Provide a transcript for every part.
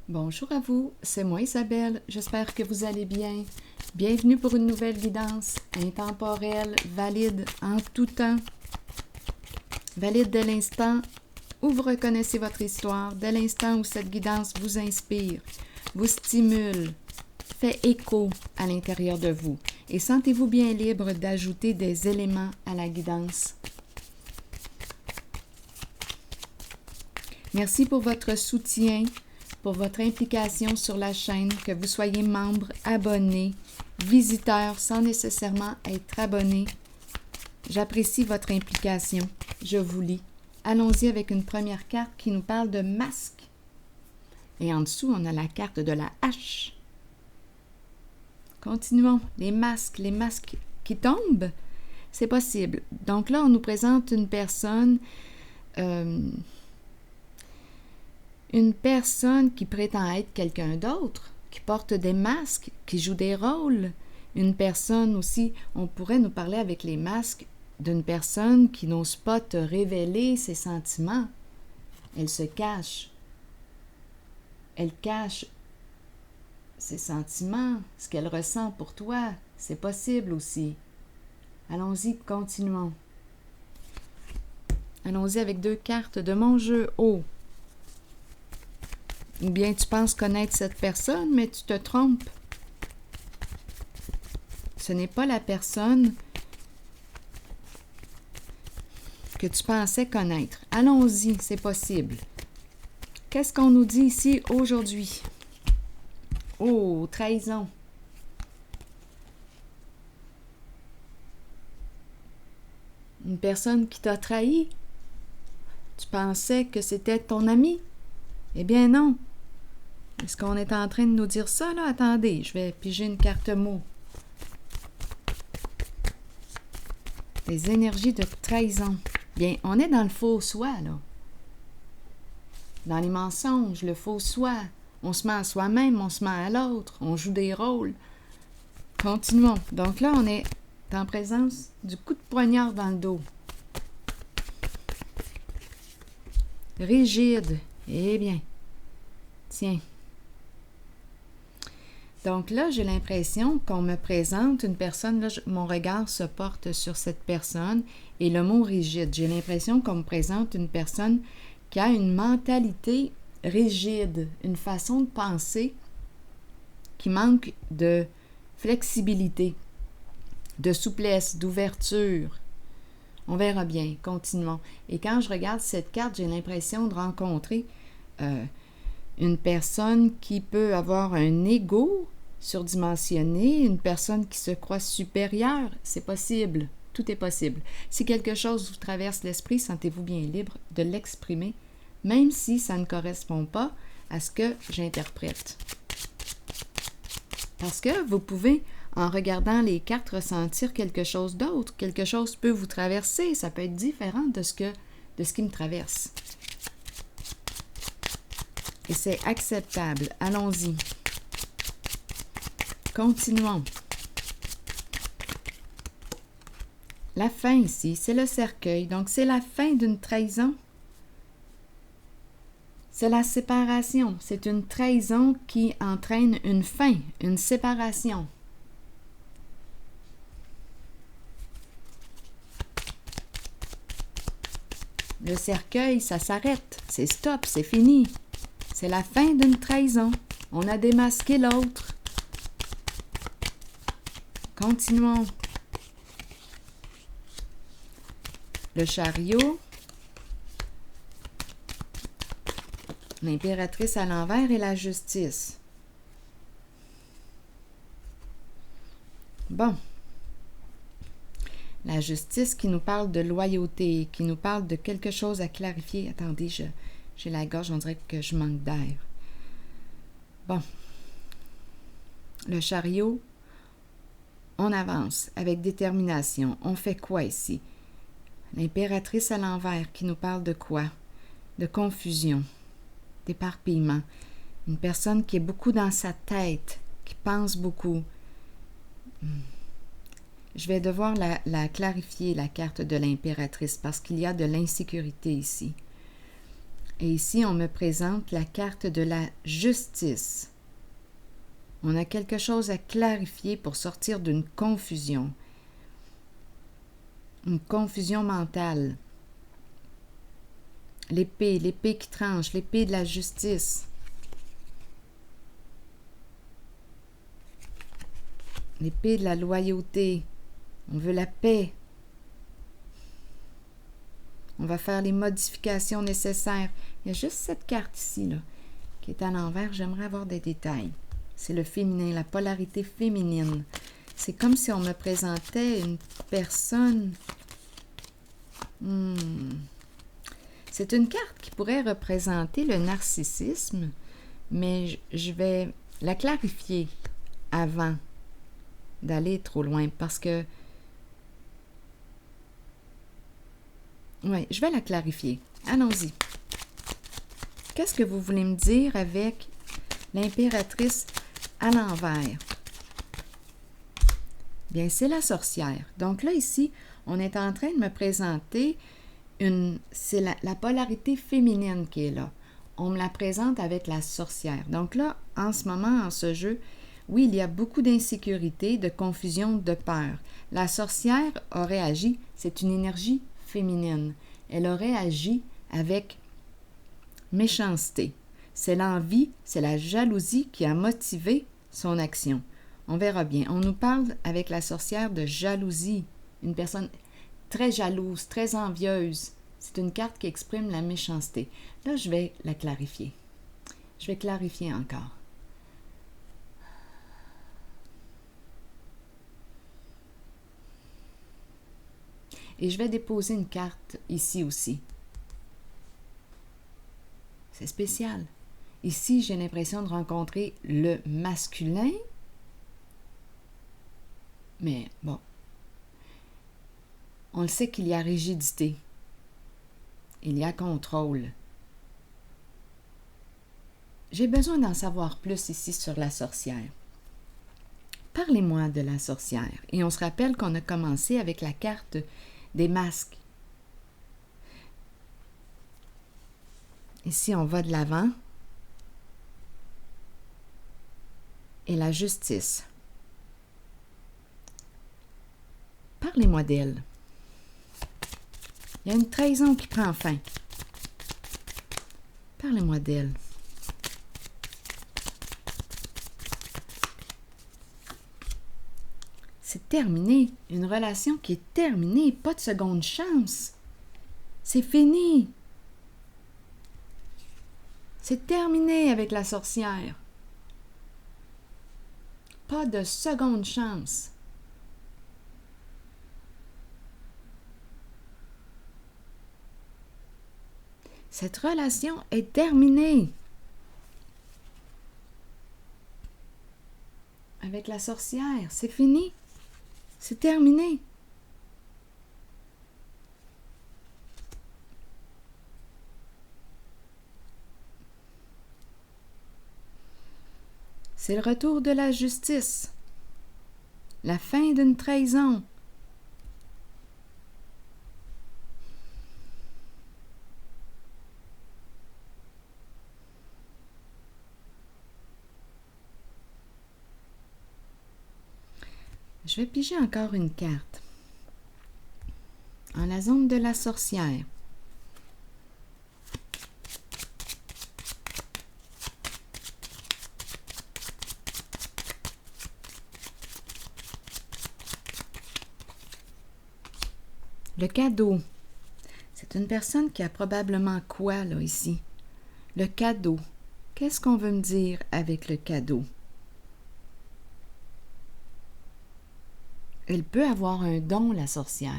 Bonjour à vous, c'est moi Isabelle, j'espère que vous allez bien. Bienvenue pour une nouvelle guidance intemporelle, valide en tout temps, valide dès l'instant où vous reconnaissez votre histoire, dès l'instant où cette guidance vous inspire, vous stimule, fait écho à l'intérieur de vous et sentez-vous bien libre d'ajouter des éléments à la guidance. Merci pour votre soutien, pour votre implication sur la chaîne, que vous soyez membre, abonné, visiteur sans nécessairement être abonné. J'apprécie votre implication. Je vous lis. Allons-y avec une première carte qui nous parle de masque. Et en dessous, on a la carte de la hache. Continuons. Les masques qui tombent, c'est possible. Donc là, on nous présente une personne qui prétend être quelqu'un d'autre, qui porte des masques, qui joue des rôles. Une personne aussi, on pourrait nous parler avec les masques d'une personne qui n'ose pas te révéler ses sentiments. Elle se cache. Elle cache ses sentiments, ce qu'elle ressent pour toi. C'est possible aussi. Allons-y, continuons. Allons-y avec 2 cartes de mon jeu. Oh! Ou bien tu penses connaître cette personne, mais tu te trompes. Ce n'est pas la personne que tu pensais connaître. Allons-y, c'est possible. Qu'est-ce qu'on nous dit ici aujourd'hui? Oh, trahison. Une personne qui t'a trahi. Tu pensais que c'était ton ami? Eh bien non. Est-ce qu'on est en train de nous dire ça, là? Attendez, je vais piger une carte mot. Les énergies de trahison. Bien, on est dans le faux soi, là. Dans les mensonges, le faux soi. On se ment à soi-même, on se ment à l'autre, on joue des rôles. Continuons. Donc là, on est en présence du coup de poignard dans le dos. Rigide. Eh bien, tiens. Donc là, j'ai l'impression qu'on me présente une personne, là, mon regard se porte sur cette personne et le mot rigide. J'ai l'impression qu'on me présente une personne qui a une mentalité rigide, une façon de penser qui manque de flexibilité, de souplesse, d'ouverture. On verra bien, continuons. Et quand je regarde cette carte, j'ai l'impression de rencontrer une personne qui peut avoir un ego surdimensionné, une personne qui se croit supérieure. C'est possible, tout est possible. Si quelque chose vous traverse l'esprit, sentez-vous bien libre de l'exprimer, même si ça ne correspond pas à ce que j'interprète. Parce que vous pouvez, en regardant les cartes, ressentir quelque chose d'autre. Quelque chose peut vous traverser, ça peut être différent de ce qui me traverse. Et c'est acceptable. Allons-y. Continuons. La fin ici, c'est le cercueil. Donc, c'est la fin d'une trahison. C'est la séparation. C'est une trahison qui entraîne une fin, une séparation. Le cercueil, ça s'arrête. C'est stop, c'est fini. C'est la fin d'une trahison. On a démasqué l'autre. Continuons. Le chariot. L'impératrice à l'envers et la justice. Bon. La justice qui nous parle de loyauté, qui nous parle de quelque chose à clarifier. Attendez, j'ai la gorge, on dirait que je manque d'air. Bon. Le chariot, on avance avec détermination. On fait quoi ici? L'impératrice à l'envers qui nous parle de quoi? De confusion, d'éparpillement. Une personne qui est beaucoup dans sa tête, qui pense beaucoup. Je vais devoir la clarifier, la carte de l'impératrice, parce qu'il y a de l'insécurité ici. Et ici, on me présente la carte de la justice. On a quelque chose à clarifier pour sortir d'une confusion. Une confusion mentale. L'épée qui tranche, l'épée de la justice. L'épée de la loyauté. On veut la paix. On va faire les modifications nécessaires. Il y a juste cette carte ici, là, qui est à l'envers. J'aimerais avoir des détails. C'est le féminin, la polarité féminine. C'est comme si on me présentait une personne. C'est une carte qui pourrait représenter le narcissisme, mais je vais la clarifier avant d'aller trop loin, parce que oui, je vais la clarifier. Allons-y. Qu'est-ce que vous voulez me dire avec l'impératrice à l'envers? Bien, c'est la sorcière. Donc là, ici, on est en train de me présenter c'est la polarité féminine qui est là. On me la présente avec la sorcière. Donc là, en ce moment, en ce jeu, oui, il y a beaucoup d'insécurité, de confusion, de peur. La sorcière aurait agi, c'est une énergie féminine. Elle aurait agi avec méchanceté. C'est l'envie, c'est la jalousie qui a motivé son action. On verra bien. On nous parle avec la sorcière de jalousie. Une personne très jalouse, très envieuse. C'est une carte qui exprime la méchanceté. Là, je vais la clarifier. Je vais clarifier encore. Et je vais déposer une carte ici aussi. C'est spécial. Ici, j'ai l'impression de rencontrer le masculin. Mais bon, on le sait qu'il y a rigidité. Il y a contrôle. J'ai besoin d'en savoir plus ici sur la sorcière. Parlez-moi de la sorcière. Et on se rappelle qu'on a commencé avec la carte des masques. Ici, on va de l'avant. Et la justice. Parlez-moi d'elle. Il y a une trahison qui prend fin. Parlez-moi d'elle. C'est terminé. Une relation qui est terminée. Pas de seconde chance. C'est fini. C'est terminé avec la sorcière. Pas de seconde chance. Cette relation est terminée. Avec la sorcière, c'est fini. C'est terminé. C'est le retour de la justice. La fin d'une trahison. Je vais piger encore une carte. En la zone de la sorcière. Le cadeau. C'est une personne qui a probablement quoi, là, ici? Le cadeau. Qu'est-ce qu'on veut me dire avec le cadeau? Elle peut avoir un don, la sorcière,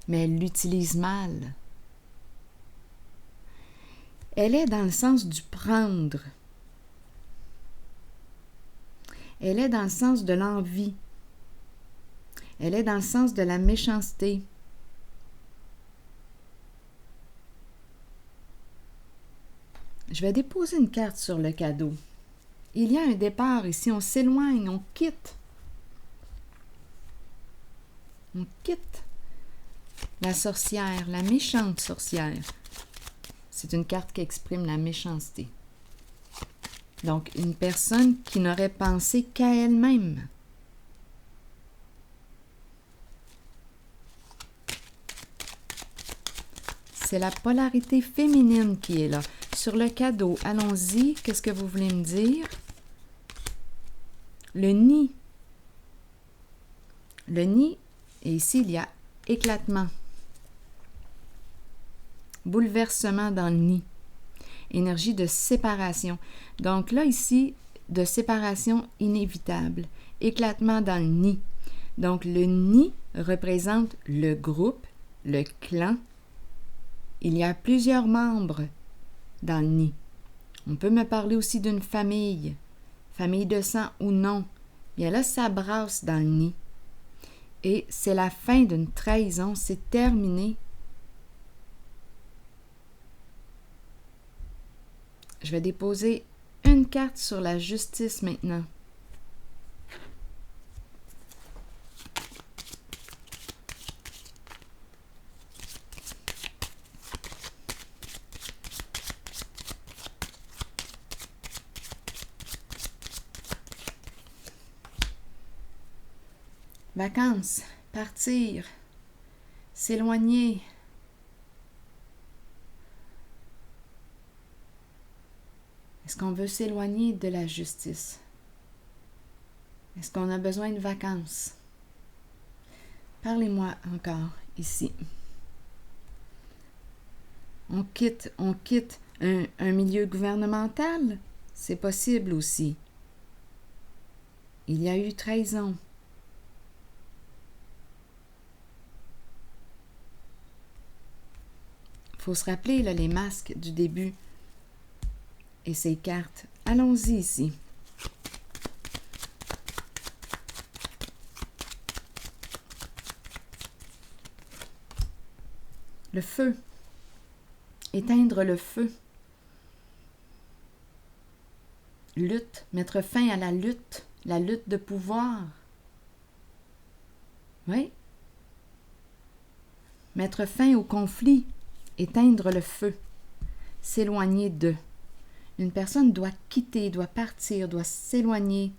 mais elle l'utilise mal. Elle est dans le sens du prendre. Elle est dans le sens de l'envie. Elle est dans le sens de la méchanceté. Je vais déposer une carte sur le cadeau. Il y a un départ ici, on s'éloigne, on quitte. On quitte la sorcière, la méchante sorcière. c'est une carte qui exprime la méchanceté. Donc, une personne qui n'aurait pensé qu'à elle-même. C'est la polarité féminine qui est là. Sur le cadeau, allons-y. Qu'est-ce que vous voulez me dire? Le nid. Le nid, et ici, il y a éclatement. Bouleversement dans le nid. Énergie de séparation. Donc là, ici, de séparation inévitable. Éclatement dans le nid. Donc, le nid représente le groupe, le clan. Il y a plusieurs membres dans le nid. On peut me parler aussi d'une famille de sang ou non. Bien là, ça brasse dans le nid. Et c'est la fin d'une trahison, c'est terminé. Je vais déposer une carte sur la justice maintenant. Vacances, partir, s'éloigner. Est-ce qu'on veut s'éloigner de la justice? Est-ce qu'on a besoin de vacances? Parlez-moi encore ici. On quitte un milieu gouvernemental? C'est possible aussi. Il y a eu trahison. Il faut se rappeler là, les masques du début et ces cartes. Allons-y ici. Le feu. Éteindre le feu. Lutte. Mettre fin à la lutte de pouvoir. Oui. Mettre fin au conflit. Éteindre le feu, s'éloigner d'eux. Une personne doit quitter, doit partir, doit s'éloigner,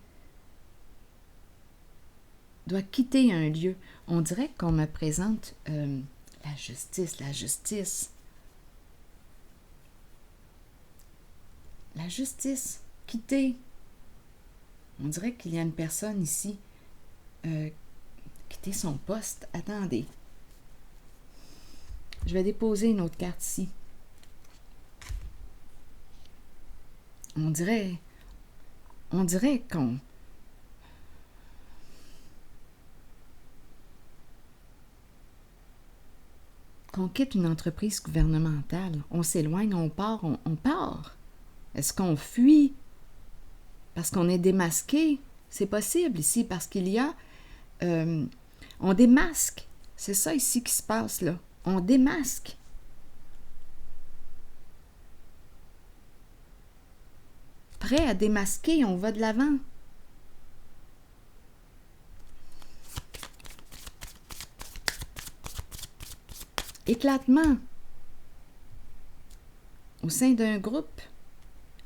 doit quitter un lieu. On dirait qu'on me présente la justice. La justice, quitter. On dirait qu'il y a une personne ici, quitter son poste. Attendez. Je vais déposer une autre carte ici. On dirait qu'on quitte une entreprise gouvernementale. On s'éloigne, on part, on part. Est-ce qu'on fuit parce qu'on est démasqué? C'est possible ici parce qu'il y a... on démasque. C'est ça ici qui se passe là. On démasque. Prêt à démasquer, on va de l'avant. Éclatement. Au sein d'un groupe,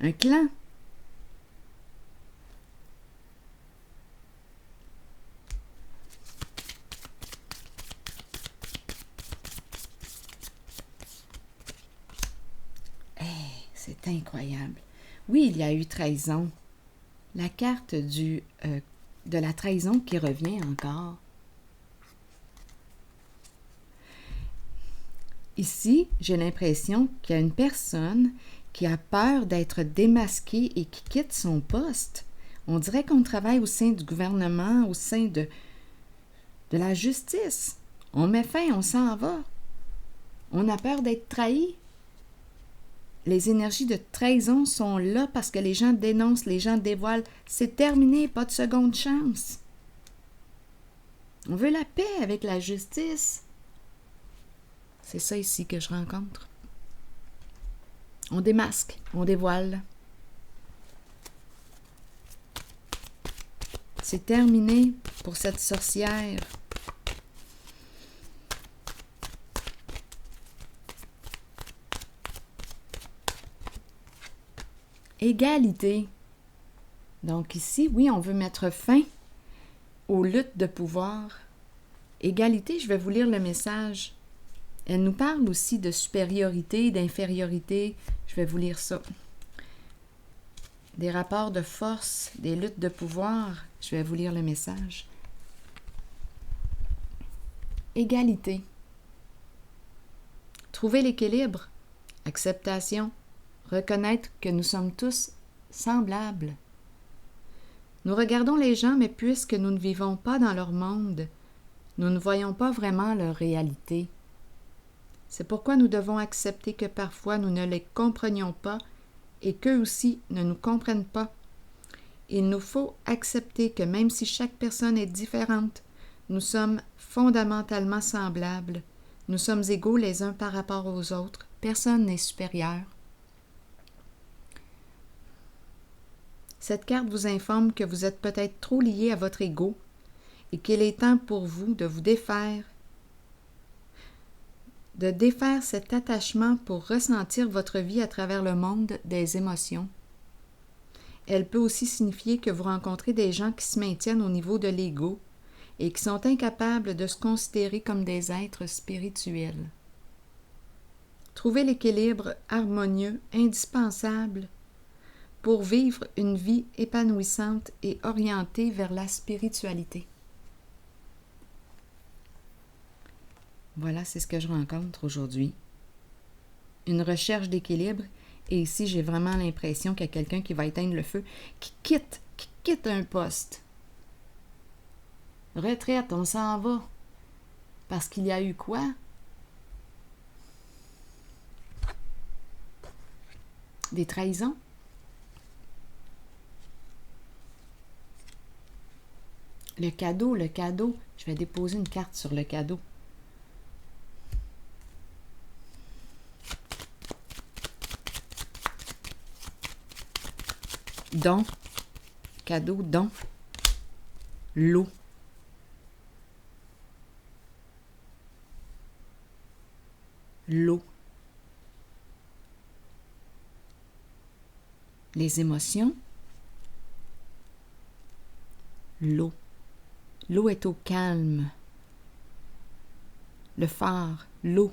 un clan. C'est incroyable. Oui, il y a eu trahison. La carte de la trahison qui revient encore. Ici, j'ai l'impression qu'il y a une personne qui a peur d'être démasquée et qui quitte son poste. On dirait qu'on travaille au sein du gouvernement, au sein de la justice. On met fin, on s'en va. On a peur d'être trahi. Les énergies de trahison sont là parce que les gens dénoncent, les gens dévoilent. C'est terminé, pas de seconde chance. On veut la paix avec la justice. C'est ça ici que je rencontre. On démasque, on dévoile. C'est terminé pour cette sorcière. Égalité. Donc ici, oui, on veut mettre fin aux luttes de pouvoir. Égalité, je vais vous lire le message. Elle nous parle aussi de supériorité, d'infériorité. Je vais vous lire ça. Des rapports de force, des luttes de pouvoir. Je vais vous lire le message. Égalité. Trouver l'équilibre. Acceptation. Reconnaître que nous sommes tous semblables. Nous regardons les gens, mais puisque nous ne vivons pas dans leur monde, nous ne voyons pas vraiment leur réalité. C'est pourquoi nous devons accepter que parfois nous ne les comprenions pas et qu'eux aussi ne nous comprennent pas. Il nous faut accepter que même si chaque personne est différente, nous sommes fondamentalement semblables. Nous sommes égaux les uns par rapport aux autres. Personne n'est supérieur. Cette carte vous informe que vous êtes peut-être trop lié à votre ego et qu'il est temps pour vous de vous défaire cet attachement pour ressentir votre vie à travers le monde des émotions. Elle peut aussi signifier que vous rencontrez des gens qui se maintiennent au niveau de l'ego et qui sont incapables de se considérer comme des êtres spirituels. Trouvez l'équilibre harmonieux indispensable pour vivre une vie épanouissante et orientée vers la spiritualité. Voilà, c'est ce que je rencontre aujourd'hui. Une recherche d'équilibre. Et ici, j'ai vraiment l'impression qu'il y a quelqu'un qui va éteindre le feu, qui quitte un poste. Retraite, on s'en va. Parce qu'il y a eu quoi? Des trahisons? Le cadeau. Je vais déposer une carte sur le cadeau. Don. Cadeau, don. L'eau. L'eau. Les émotions. L'eau. L'eau est au calme. Le phare, l'eau.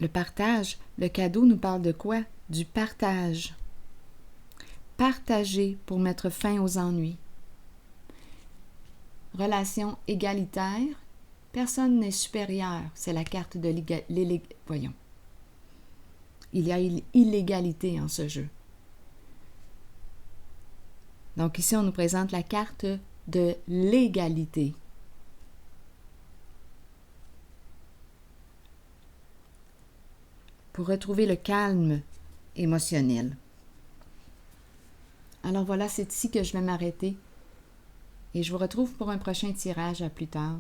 Le partage, le cadeau nous parle de quoi? Du partage. Partager pour mettre fin aux ennuis. Relation égalitaire. Personne n'est supérieur. C'est la carte de voyons. Il y a illégalité en ce jeu. Donc ici, on nous présente la carte de l'égalité. Pour retrouver le calme émotionnel. Alors voilà, c'est ici que je vais m'arrêter. Et je vous retrouve pour un prochain tirage à plus tard.